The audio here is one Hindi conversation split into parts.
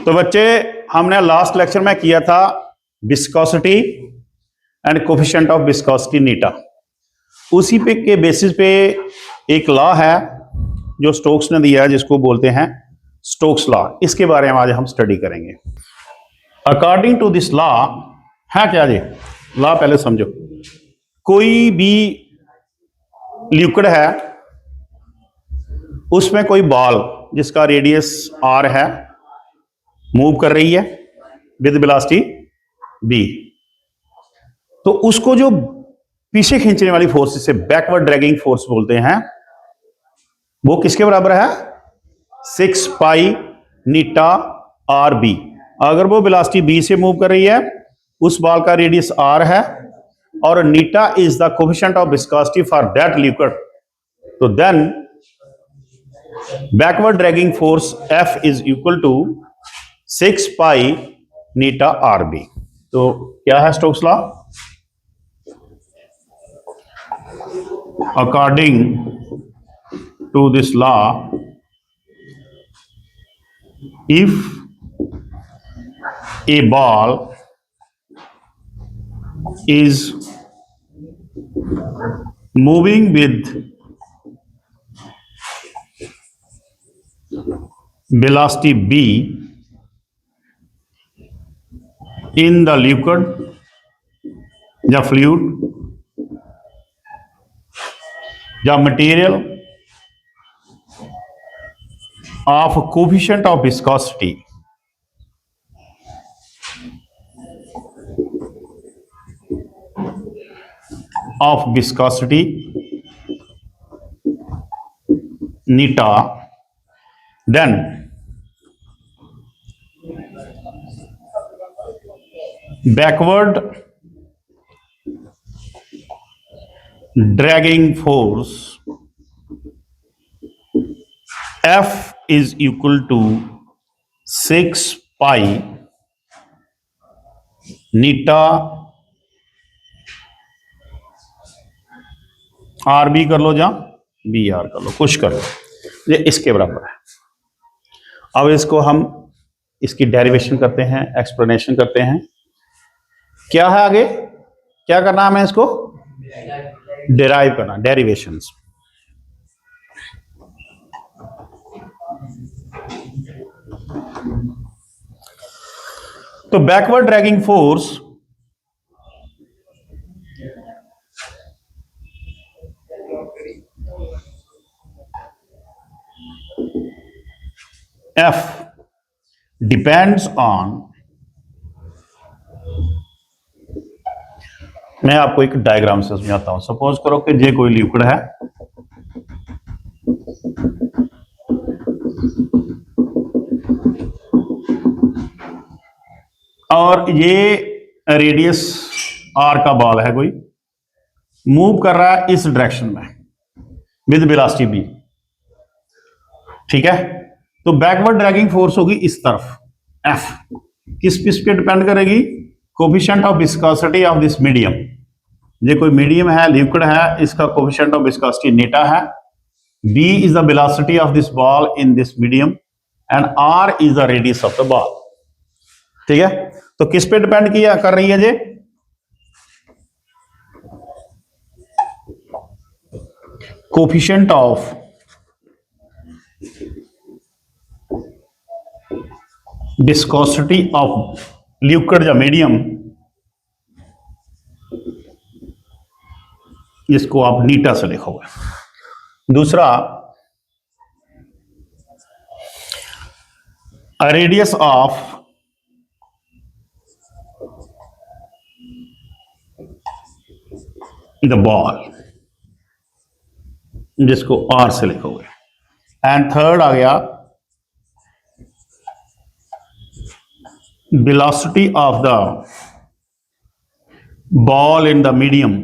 तो बच्चे, हमने लास्ट लेक्चर में किया था viscosity and coefficient of viscosity नीटा। उसी पे के बेसिस पे एक लॉ है जो स्टोक्स ने दिया है, जिसको बोलते हैं स्टोक्स लॉ। इसके बारे में आज हम स्टडी करेंगे। अकॉर्डिंग टू दिस लॉ है क्या जी? लॉ पहले समझो। कोई भी लिक्विड है, उसमें कोई बॉल जिसका रेडियस आर है मूव कर रही है विद वेलोसिटी b, तो उसको जो पीछे खींचने वाली फोर्स, इसे बैकवर्ड ड्रैगिंग फोर्स बोलते हैं, वो किसके बराबर है? 6 पाई नीटा आर बी। अगर वो वेलोसिटी b से मूव कर रही है, उस बॉल का रेडियस r है और नीटा is the coefficient of viscosity for that liquid, तो then backward dragging force F is equal to 6 pi नीटा आर बी। तो क्या है Stokes law? According to this law, if a ball is moving with velocity b in the liquid या fluid या material of coefficient of viscosity neta, then backward dragging force F is equal to 6 pi neta r b कर लो या बी आर कर लो, कुछ कर लो, ये इसके बराबर है। अब इसको हम इसकी डेरिवेशन करते हैं, एक्सप्लेनेशन करते हैं। क्या है आगे, क्या करना है हमें? इसको डिराइव करना, डेरिवेशंस। तो backward dragging force F depends on, मैं आपको एक डायग्राम से समझाता हूं। सपोज करो कि ये कोई लिक्विड है, और ये रेडियस r का बॉल है, कोई मूव कर रहा है इस डायरेक्शन में विद वेलोसिटी b, ठीक है? तो बैकवर्ड ड्रैगिंग फोर्स होगी इस तरफ, F किस पे डिपेंड करेगी? Coefficient of viscosity of this medium. ये कोई मीडियम है, लिक्विड है, इसका कोफिशिएंट ऑफ विस्कोसिटी नीटा है, B is the velocity of this ball in this medium and R is the radius of the ball, ठीक है? तो किस पे डिपेंड किया कर रही है ये? Coefficient of viscosity of liquid या मीडियम, जिसको आप नीटा से लिखोगे। दूसरा, रेडियस ऑफ द बॉल, जिसको R से लिखोगे। एंड थर्ड आ गया velocity of the ball in the medium,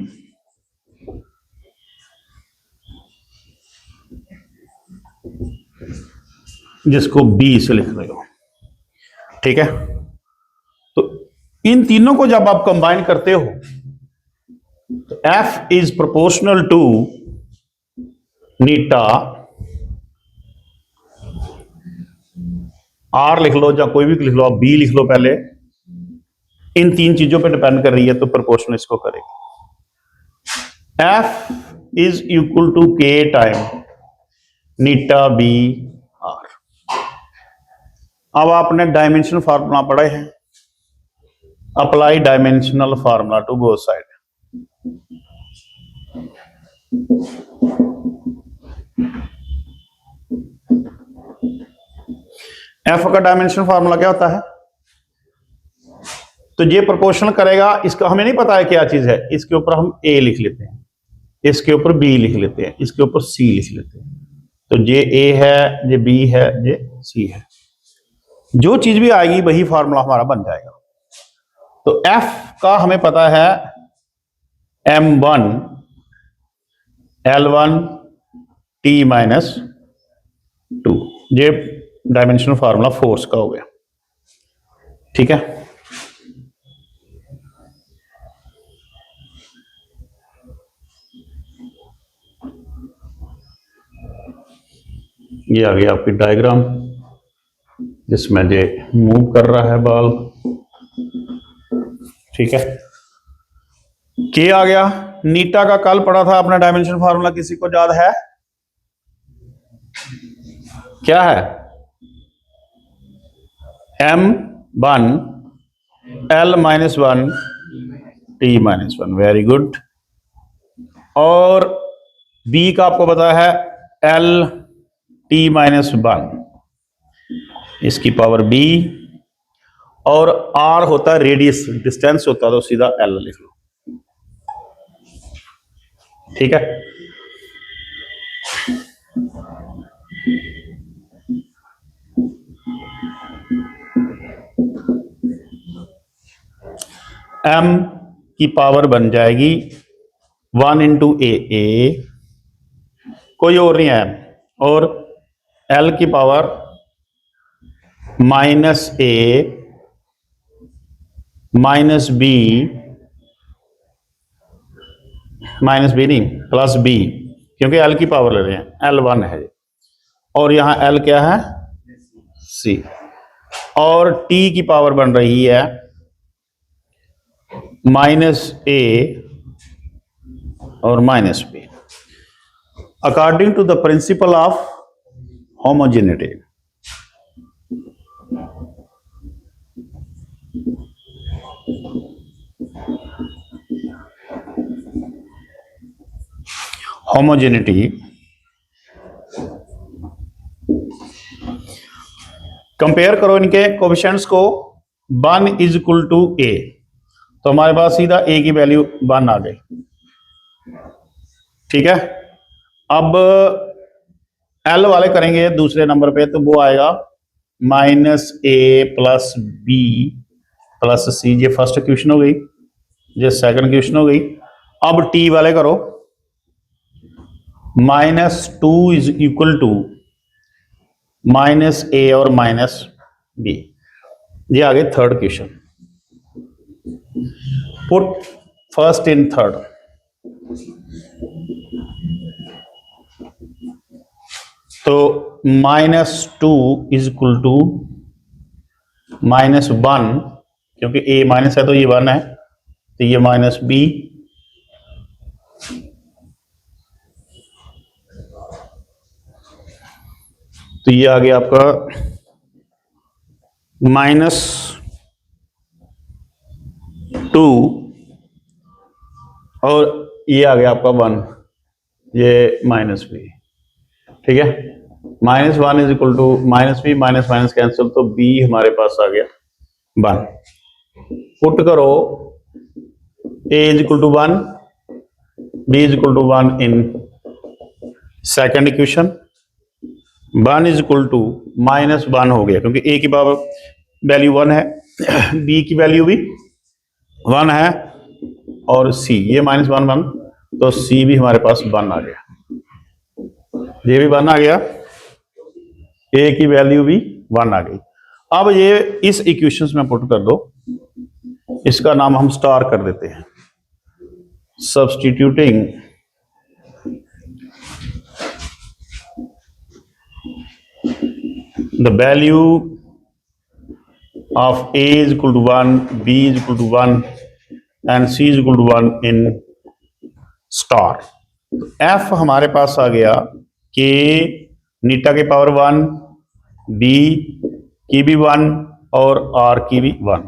जिसको B से लिख रहे हो, ठीक है? तो इन तीनों को जब आप कंबाइन करते हो तो F इज प्रोपोर्शनल टू नीटा आर लिख लो या कोई भी लिख लो, आप बी लिख लो पहले, इन तीन चीजों पे डिपेंड कर रही है तो प्रोपोर्शन इसको करेगी। F is equal to K times नीटा बी आर। अब आपने डायमेंशन फार्मूला पढ़े हैं, apply dimensional formula to both side. एफ का डायमेंशन फार्मूला क्या होता है? तो ये प्रोपोर्शनल करेगा, इसका हमें नहीं पता है क्या चीज है, इसके ऊपर हम ए लिख लेते हैं, इसके ऊपर बी लिख लेते हैं, इसके ऊपर सी लिख लेते हैं। तो ये ए है, ये बी है, ये सी है। जो चीज भी आएगी वही फार्मूला हमारा बन जाएगा। तो एफ का हमें पता है m1 L1 T माइनस 2, ये डायमेंशनल फार्मूला फोर्स का हो गया। ठीक है, ये आ गई आपकी डायग्राम जिसमें ये मूव कर रहा है बॉल। ठीक है, के आ गया। नीटा का कल पढ़ा था अपना डायमेंशन फार्मूला, किसी को याद है? क्या है? m1 L-1 T-1। Very good. और b का आपको पता है L-T-1, इसकी पावर b, और r होता है रेडियस, डिस्टेंस होता है, तो सीधा l लिख लो। ठीक है, m की पावर बन जाएगी 1 इंटू ए, कोई और नहीं है, और l की पावर माइनस ए माइनस बी, माइनस बी नहीं प्लस बी, क्योंकि l की पावर ले रहे हैं, L1 है, और यहां l क्या है? c, और t की पावर बन रही है माइनस ए और minus b, according to the principle of homogeneity. Homogeneity compare करो इनके कोएफिशिएंट्स को, 1 इज इक्वल टू ए, तो हमारे पास सीधा ए की वैल्यू 1 आ गई। ठीक है, अब एल वाले करेंगे दूसरे नंबर पे, तो वो आएगा माइनस ए प्लस बी प्लस सी। ये फर्स्ट क्वेश्चन हो गई, ये सेकंड क्वेश्चन हो गई। अब टी वाले करो, -2 is equal to minus a और माइनस बी। ये आ गए third question. Put first in third. तो -2 इज इक्वल टू -1, क्योंकि a माइनस है तो ये 1 है, तो ये माइनस बी, तो ये आ गया आपका -2, और ये आ गया आपका 1, ये माइनस बी। ठीक है, -1 is equal to minus b, minus minus cancel, तो बी हमारे पास आ गया 1। पुट करो a is equal to 1, b is equal to 1 in second equation. 1 is equal to -1 हो गया, क्योंकि a की पावर वैल्यू 1 है, b की वैल्यू भी 1 है, और c ये -1 1, तो c भी हमारे पास 1 आ गया, ये भी 1 आ गया, a की वैल्यू भी 1 आ गई। अब ये इस इक्वेशंस में पुट कर दो, इसका नाम हम स्टार कर देते हैं। Substituting the value of A is equal to 1, B is equal to 1 and C is equal to 1 in star. F हमारे पास आ गया K नीटा के पावर 1, B की भी 1 और R की भी 1।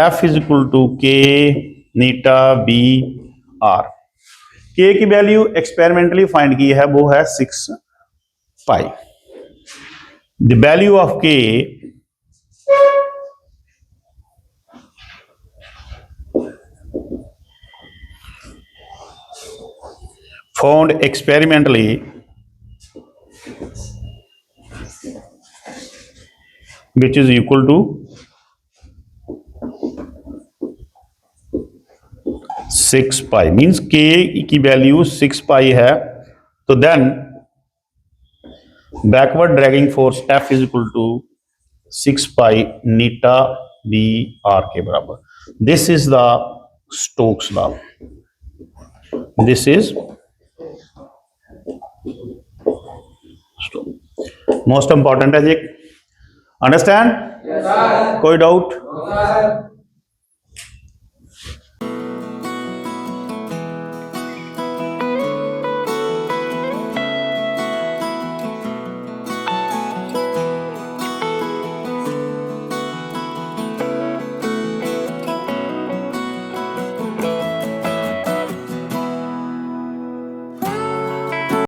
F is equal to K नीटा B R। K की वैल्यू एक्सपेरिमेंटली फाइंड की है, वो है 6 पाई। The value of K found experimentally which is equal to 6 pi, means K की वैल्यू 6 पाई है, तो then backward dragging force F is equal to 6 pi नीटा B R के बराबर। This is the Stokes law, this is most important है जी। अंडरस्टैंड? कोई डाउट?